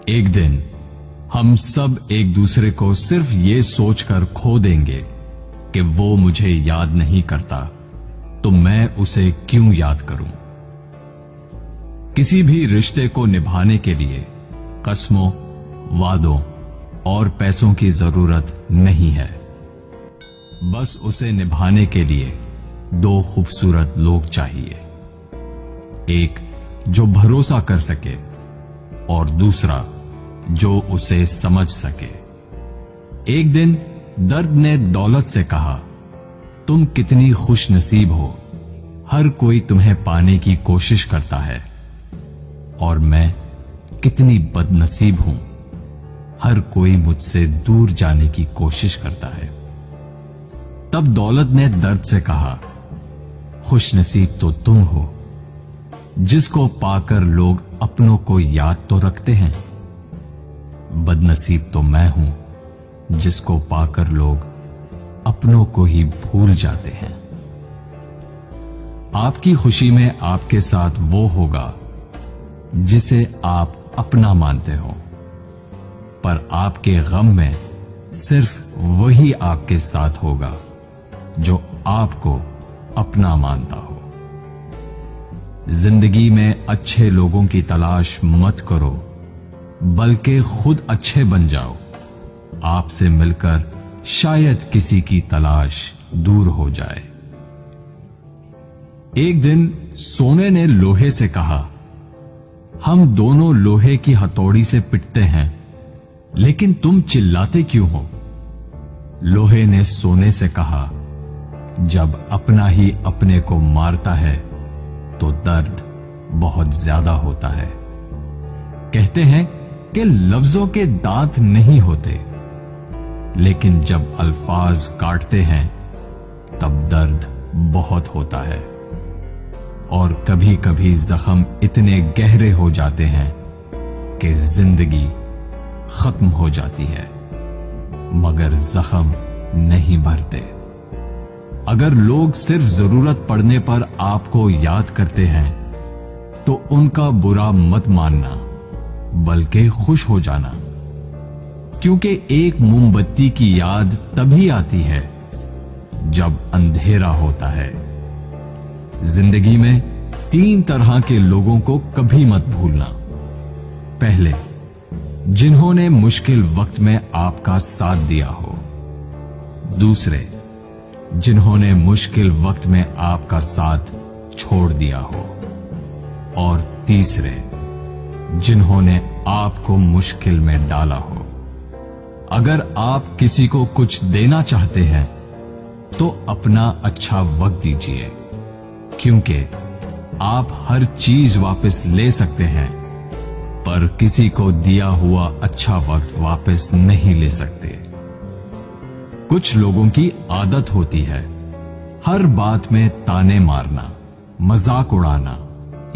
एक दिन हम सब एक दूसरे को सिर्फ ये सोचकर खो देंगे कि वो मुझे याद नहीं करता, तो मैं उसे क्यों याद करूं। किसी भी रिश्ते को निभाने के लिए कस्मों, वादों और पैसों की जरूरत नहीं है। बस उसे निभाने के लिए दो खूबसूरत लोग चाहिए, एक जो भरोसा कर सके और दूसरा जो उसे समझ सके। एक दिन दर्द ने दौलत से कहा, तुम कितनी खुश नसीब हो, हर कोई तुम्हें पाने की कोशिश करता है, और मैं कितनी बदनसीब हूं, हर कोई मुझसे दूर जाने की कोशिश करता है। तब दौलत ने दर्द से कहा, खुश नसीब तो तुम हो, जिसको पाकर लोग अपनों को याद तो रखते हैं। बदनसीब तो मैं हूं, जिसको पाकर लोग अपनों को ही भूल जाते हैं। आपकी खुशी में आपके साथ वो होगा जिसे आप अपना मानते हो, पर आपके गम में सिर्फ वही आपके साथ होगा जो आपको अपना मानता हो। जिंदगी में अच्छे लोगों की तलाश मत करो, बल्कि खुद अच्छे बन जाओ। आपसे मिलकर शायद किसी की तलाश दूर हो जाए। एक दिन सोने ने लोहे से कहा, हम दोनों लोहे की हथौड़ी से पिटते हैं, लेकिन तुम चिल्लाते क्यों हो। लोहे ने सोने से कहा, जब अपना ही अपने को मारता है तो दर्द बहुत ज्यादा होता है। कहते हैं कि लफ्जों के दांत नहीं होते, लेकिन जब अल्फाज काटते हैं तब दर्द बहुत होता है, और कभी कभी जख्म इतने गहरे हो जाते हैं कि जिंदगी खत्म हो जाती है, मगर जख्म नहीं भरते। अगर लोग सिर्फ जरूरत पड़ने पर आपको याद करते हैं तो उनका बुरा मत मानना, बल्कि खुश हो जाना, क्योंकि एक मोमबत्ती की याद तभी आती है जब अंधेरा होता है। जिंदगी में 3 तरह के लोगों को कभी मत भूलना। पहले, जिन्होंने मुश्किल वक्त में आपका साथ दिया हो। दूसरे, जिन्होंने मुश्किल वक्त में आपका साथ छोड़ दिया हो। और तीसरे, जिन्होंने आपको मुश्किल में डाला हो। अगर आप किसी को कुछ देना चाहते हैं तो अपना अच्छा वक्त दीजिए, क्योंकि आप हर चीज वापस ले सकते हैं, पर किसी को दिया हुआ अच्छा वक्त वापस नहीं ले सकते। कुछ लोगों की आदत होती है हर बात में ताने मारना, मजाक उड़ाना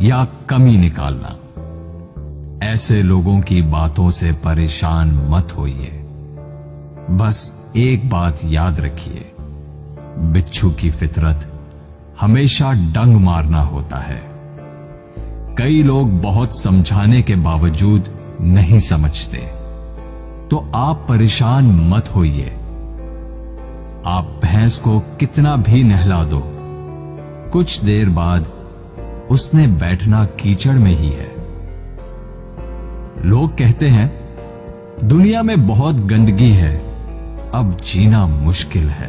या कमी निकालना। ऐसे लोगों की बातों से परेशान मत होइए। बस एक बात याद रखिए, बिच्छू की फितरत हमेशा डंग मारना होता है। कई लोग बहुत समझाने के बावजूद नहीं समझते, तो आप परेशान मत होइए। आप भैंस को कितना भी नहला दो, कुछ देर बाद उसने बैठना कीचड़ में ही है। लोग कहते हैं दुनिया में बहुत गंदगी है, अब जीना मुश्किल है।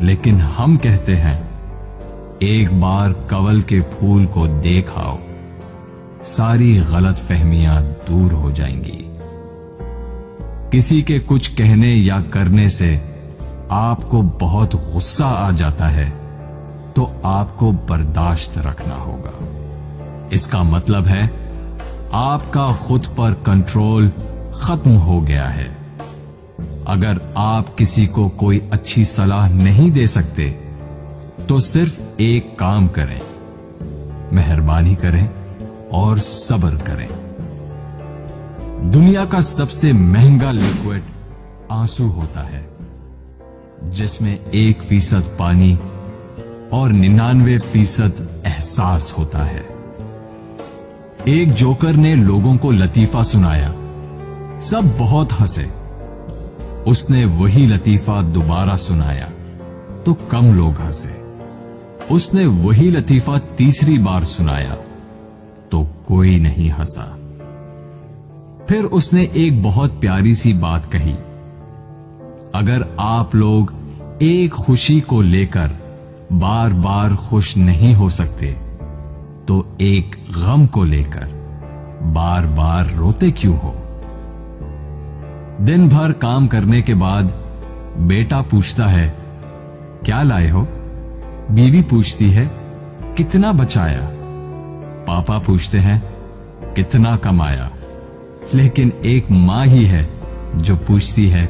लेकिन हम कहते हैं एक बार कवल के फूल को देख आओ, सारी गलतफहमियां दूर हो जाएंगी। किसी के कुछ कहने या करने से आपको बहुत गुस्सा आ जाता है तो आपको बर्दाश्त रखना होगा। इसका मतलब है आपका खुद पर कंट्रोल खत्म हो गया है। अगर आप किसी को कोई अच्छी सलाह नहीं दे सकते तो सिर्फ एक काम करें, मेहरबानी करें और सब्र करें। दुनिया का सबसे महंगा लिक्विड आंसू होता है, जिसमें 1% पानी और 99% एहसास होता है। एक जोकर ने लोगों को लतीफा सुनाया। सब बहुत हंसे। उसने वही लतीफा दोबारा सुनाया तो कम लोग हंसे। उसने वही लतीफा तीसरी बार सुनाया तो कोई नहीं हंसा। फिर उसने एक बहुत प्यारी सी बात कही, अगर आप लोग एक खुशी को लेकर बार बार खुश नहीं हो सकते तो एक गम को लेकर बार बार रोते क्यों हो? दिन भर काम करने के बाद बेटा पूछता है, क्या लाए हो? बीवी पूछती है, कितना बचाया? पापा पूछते हैं, कितना कमाया? लेकिन एक मां ही है जो पूछती है,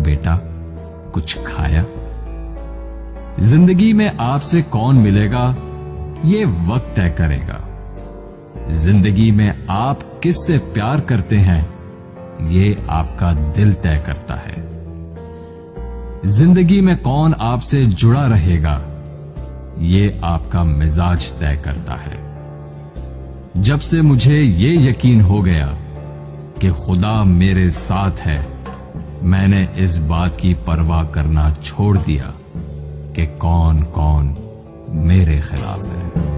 बेटा कुछ खाया? जिंदगी में आपसे कौन मिलेगा ये वक्त तय करेगा। जिंदगी में आप किससे प्यार करते हैं ये आपका दिल तय करता है। जिंदगी में कौन आपसे जुड़ा रहेगा ये आपका मिजाज तय करता है। जब से मुझे ये यकीन हो गया कि खुदा मेरे साथ है, मैंने इस बात की परवाह करना छोड़ दिया कि कौन कौन मेरे खिलाफ है।